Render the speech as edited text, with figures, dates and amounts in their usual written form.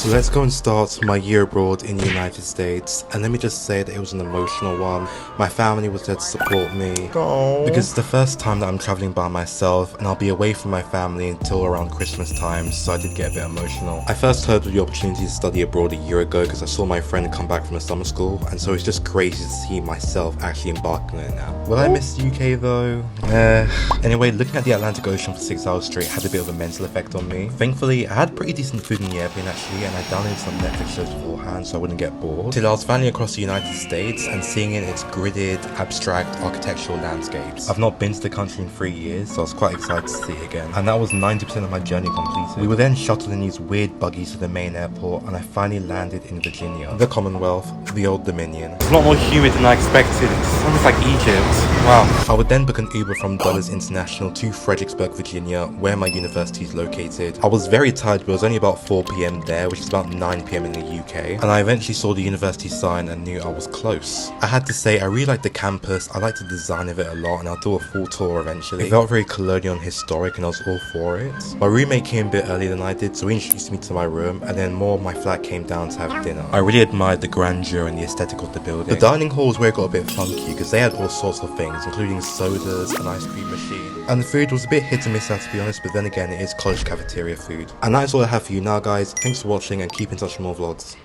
So let's go and start my year abroad in the United States, and let me just say that it was an emotional one. My family was there to support me, because it's the first time that I'm traveling by myself, and I'll be away from my family until around Christmas time, so I did get a bit emotional. I first heard of the opportunity to study abroad a year ago because I saw my friend come back from a summer school, and so it's just crazy to see myself actually embarking on it now. Will I miss the UK though? Anyway, looking at the Atlantic Ocean for 6 hours straight had a bit of a mental effect on me. Thankfully, I had pretty decent food in the airplane actually, and I downloaded some Netflix shows beforehand so I wouldn't get bored. Till I was finally across the United States and seeing in its gridded, abstract architectural landscapes. I've not been to the country in 3 years, so I was quite excited to see it again. And that was 90% of my journey completed. We were then shuttled in these weird buggies to the main airport, and I finally landed in Virginia, the Commonwealth, the Old Dominion. It's a lot more humid than I expected. It's almost like Egypt. Wow. I would then book an Uber from Dulles International to Fredericksburg, Virginia, where my university is located. I was very tired, but it was only about 4 p.m. there, which is about 9 p.m. in the UK, and I eventually saw the university sign and knew I was close. I had to say, I really liked the campus, I liked the design of it a lot, and I'll do a full tour eventually. It felt very colonial and historic, and I was all for it. My roommate came a bit earlier than I did, so he introduced me to my room, and then more of my flat came down to have dinner. I really admired the grandeur and the aesthetic of the building. The dining hall was where it got a bit funky, because they had all sorts of things, including sodas, an ice cream machine, and the food was a bit hit and miss, to be honest, but then again, it is college cafeteria food. And that is all I have for you now, guys. Thanks for watching, and keep in touch for more vlogs.